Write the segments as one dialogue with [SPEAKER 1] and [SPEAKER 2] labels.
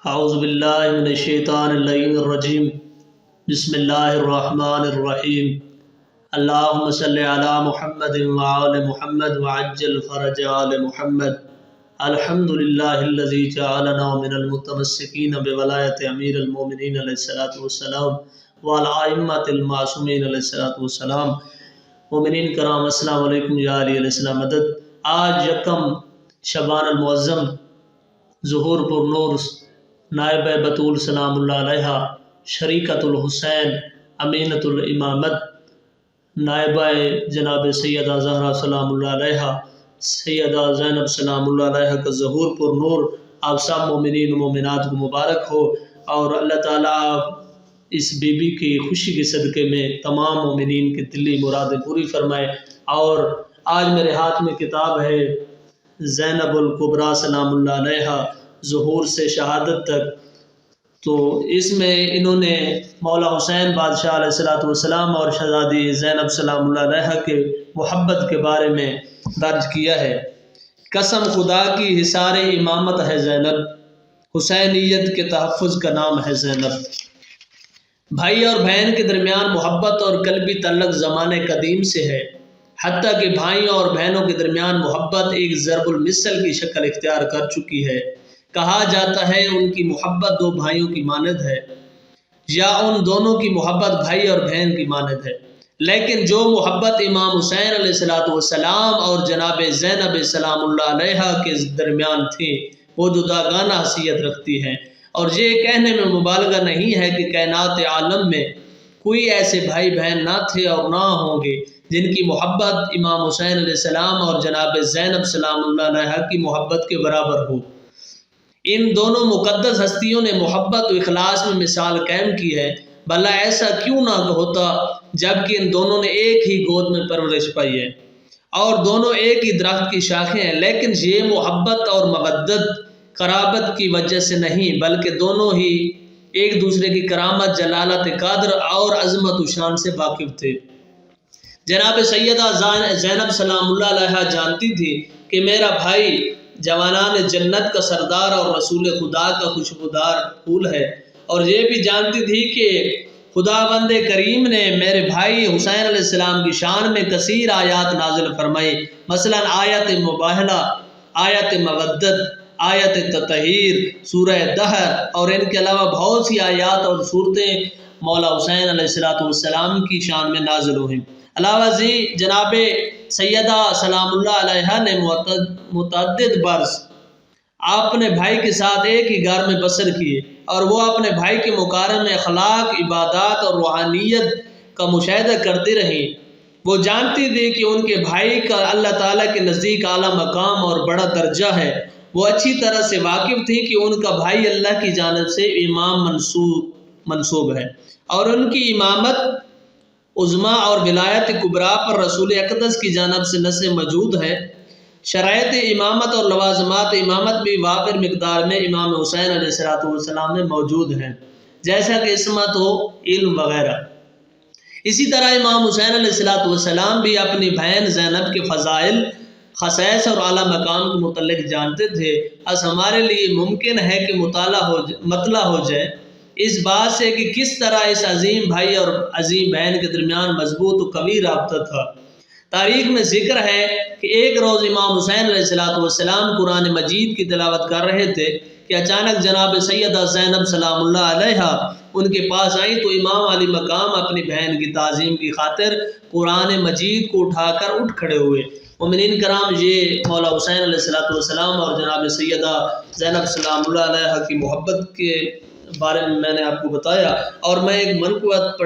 [SPEAKER 1] اعوذ باللہ من الشیطان اللعین الرجیم بسم اللہ الرحمن الرحیم اللہم صلی علی محمد وعلی محمد وعجل فرج آل محمد الحمدللہ الذی جعلنا من المتمسکین بولایت امیر المومنین علیہ السلام وعلی ائمۃ المعصومین علیہ السلام۔ مومنین کرام السلام علیکم یا علی علیہ السلام مدد۔ آج یکم شعبان المعظم ظہور پر نور نائبہ بطول سلام اللہ علیہ، شریکۃ الحسین امینۃ الامامت، نائبہ جناب سیدہ زہرا سلام اللہ علیہ، سیدہ زینب سلام اللہ علیہ کا ظہور پر نور آپ سب مومنین و مومنات کو مبارک ہو، اور اللہ تعالیٰ اس بی بی کی خوشی کے صدقے میں تمام مومنین کی دلی مرادیں پوری فرمائے۔ اور آج میرے ہاتھ میں کتاب ہے زینب الکبریٰ سلام اللہ علیہ، ظہور سے شہادت تک۔ تو اس میں انہوں نے مولا حسین بادشاہ علیہ السلام اور شہزادی زینب سلام اللہ علیہ کے محبت کے بارے میں درج کیا ہے۔ قسم خدا کی حصار امامت ہے زینب، حسینیت کے تحفظ کا نام ہے زینب۔ بھائی اور بہن کے درمیان محبت اور قلبی تعلق زمانے قدیم سے ہے، حتیٰ کہ بھائیوں اور بہنوں کے درمیان محبت ایک ضرب المثل کی شکل اختیار کر چکی ہے۔ کہا جاتا ہے ان کی محبت دو بھائیوں کی مانند ہے، یا ان دونوں کی محبت بھائی اور بہن کی مانند ہے۔ لیکن جو محبت امام حسین علیہ السلام اور جناب زینب سلام اللہ علیہ کے درمیان تھی وہ جداگانہ حیثیت رکھتی ہے، اور یہ کہنے میں مبالغہ نہیں ہے کہ کائنات عالم میں کوئی ایسے بھائی بہن نہ تھے اور نہ ہوں گے جن کی محبت امام حسین علیہ السلام اور جناب زینب سلام اللہ علیہ کی محبت کے برابر ہو۔ ان دونوں مقدس ہستیوں نے محبت و اخلاص میں مثال قائم کی ہے، بھلا ایسا کیوں نہ ہوتا جبکہ ان دونوں نے ایک ہی گود میں پرورش پائی ہے اور دونوں ایک ہی درخت کی شاخیں ہیں، لیکن یہ محبت اور مودت قرابت کی وجہ سے نہیں بلکہ دونوں ہی ایک دوسرے کی کرامت، جلالت قدر اور عظمت و شان سے واقف تھے۔ جناب سیدہ زینب سلام اللہ علیہ جانتی تھی کہ میرا بھائی جوانان جنت کا سردار اور رسول خدا کا خوشبودار پھول ہے، اور یہ بھی جانتی تھی کہ خداوند کریم نے میرے بھائی حسین علیہ السلام کی شان میں کثیر آیات نازل فرمائی، مثلا آیت مباہلہ، آیت مودت، آیت تطہیر، سورہ دہر، اور ان کے علاوہ بہت سی آیات اور صورتیں مولا حسین علیہ السلام کی شان میں نازل ہوئیں۔ علاوہ ازیں جناب سیدہ سلام اللہ علیہ نے متعدد برس اپنے بھائی کے ساتھ ایک ہی گھر میں بسر کیے، اور وہ اپنے بھائی کے مقارن میں اخلاق، عبادات اور روحانیت کا مشاہدہ کرتی رہیں۔ وہ جانتی تھی کہ ان کے بھائی کا اللہ تعالیٰ کے نزدیک اعلیٰ مقام اور بڑا درجہ ہے۔ وہ اچھی طرح سے واقف تھی کہ ان کا بھائی اللہ کی جانب سے امام منصوب ہے، اور ان کی امامت عظمیٰ اور ولایت کبریٰ پر رسول اقدس کی جانب سے نص موجود ہے۔ شرائط امامت اور لوازمات امامت بھی وافر مقدار میں امام حسین علیہ السلام میں موجود ہیں، جیسا کہ عصمت و علم وغیرہ۔ اسی طرح امام حسین علیہ السلام بھی اپنی بہن زینب کے فضائل، خصائص اور اعلیٰ مقام کے متعلق جانتے تھے۔ اس ہمارے لیے ممکن ہے کہ مطلع ہو جائے اس بات سے کہ کس طرح اس عظیم بھائی اور عظیم بہن کے درمیان مضبوط و قوی رابطہ تھا۔ تاریخ میں ذکر ہے کہ ایک روز امام حسین علیہ السلام قرآن مجید کی تلاوت کر رہے تھے کہ اچانک جناب سیدہ زینب سلام اللہ علیہ ان کے پاس آئیں، تو امام علی مقام اپنی بہن کی تعظیم کی خاطر قرآن مجید کو اٹھا کر اٹھ کھڑے ہوئے۔ مومنین کرام، یہ مولا حسین علیہ السلام اور جناب سیدہ زینب سلام اللہ علیہ کی محبت کے بارے میں نے آپ کو بتایا، اور میں ایک منقبت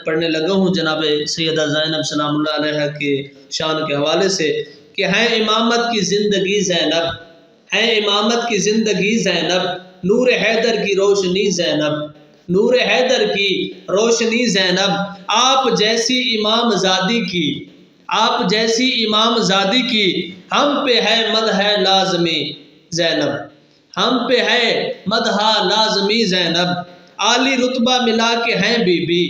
[SPEAKER 1] پڑھنے لگا ہوں جناب سیدہ زینب سلام اللہ علیہ کے شان کے حوالے سے کہ ہے امامت کی زندگی زینب، ہے امامت کی زندگی زینب، نور حیدر کی روشنی زینب، نور حیدر کی روشنی زینب، آپ جیسی امام زادی کی، آپ جیسی امام زادی کی ہم پہ ہے مدح لازمی زینب، ہم پہ ہے مدح لازمی زینب، عالی رتبہ ملا کے ہیں بی بی،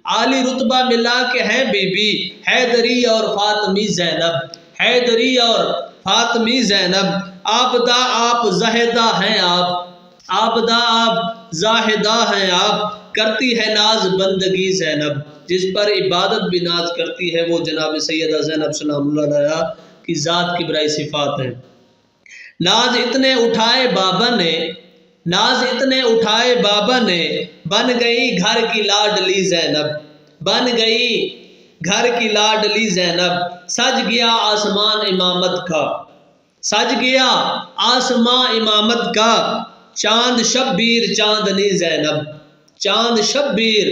[SPEAKER 1] عالی رتبہ ملا کے ہیں بی بی، حیدری اور فاطمی زینب، حیدری اور فاطمی زینب، آبدہ آپ زہدہ ہیں آپ، آبدہ آپ زاہدہ ہیں آپ، کرتی ہے ناز بندگی زینب، جس پر عبادت بھی ناز کرتی ہے وہ جناب سیدہ زینب سلام اللہ علیہا کی ذات کی برائی صفات ہیں۔ ناز اتنے اٹھائے بابا نے، ناز اتنے اٹھائے بابا نے، بن گئی گھر کی لاڈلی زینب، بن گئی گھر کی لاڈلی زینب، سج گیا آسمان امامت کا، سج گیا آسمان امامت کا، چاند شبیر چاندنی زینب، چاند شبیر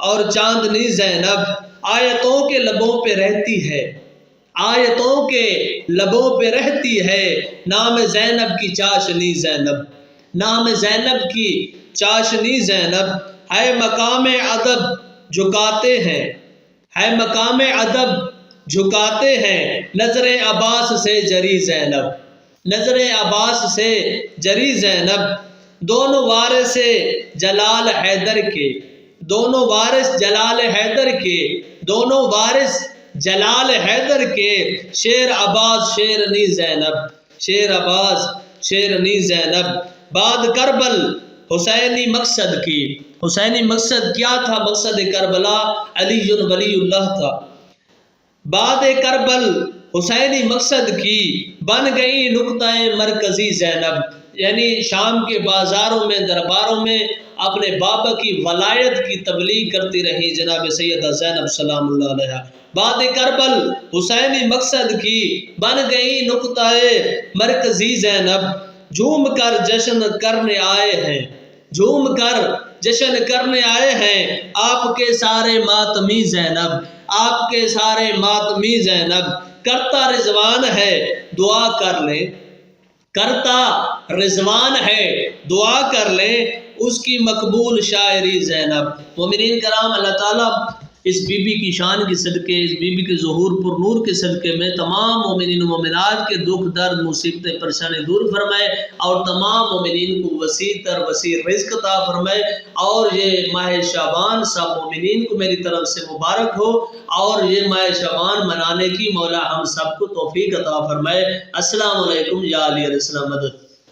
[SPEAKER 1] اور چاندنی زینب، آیتوں کے لبوں پہ رہتی ہے، آیتوں کے لبوں پہ رہتی ہے، نام زینب کی چاشنی زینب، نام زینب کی چاشنی زینب، ہے مقام ادب جھکاتے ہیں، ہے مقام ادب جھکاتے ہیں، نظر عباس سے جری زینب، نظر عباس سے جری زینب، دونوں وارث جلال حیدر کے، دونوں وارث جلال حیدر کے، دونوں وارث جلال حیدر کے، شیر عباس شیرنی زینب، شیر عباس شیرنی زینب، بعد کربل حسینی مقصد کی، حسینی مقصد کیا تھا؟ مقصد کربلا علی ولی اللہ تھا، بعد کربل حسینی مقصد کی، بن گئی نقطہ مرکزی زینب، یعنی شام کے بازاروں میں درباروں میں اپنے بابا کی ولایت کی تبلیغ کرتی رہی جناب سیدہ زینب سلام اللہ علیہا، بعد کربل حسینی مقصد کی، بن گئی نقطہ مرکزی زینب، جھوم کر جشن کرنے آئے ہیں، جھوم کر جشن کرنے آئے ہیں، آپ کے سارے ماتمی زینب، آپ کے سارے ماتمی زینب، کرتا رضوان ہے دعا کر لیں، کرتا رضوان ہے دعا کر لیں، اس کی مقبول شاعری زینب۔ مومنین کرام، اللہ تعالیٰ اس بی بی کی شان کے صدقے، اس بی بی کے ظہور پر نور کے صدقے میں تمام مومنین و مومنات کے دکھ درد مصیبتیں پریشانی دور فرمائے، اور تمام مومنین کو وسیع تر وسیع رزق عطا فرمائے، اور یہ ماہ شعبان سب مومنین کو میری طرف سے مبارک ہو، اور یہ ماہ شعبان منانے کی مولا ہم سب کو توفیق عطا فرمائے۔ السلام علیکم یا علی علیہ السلام مدد۔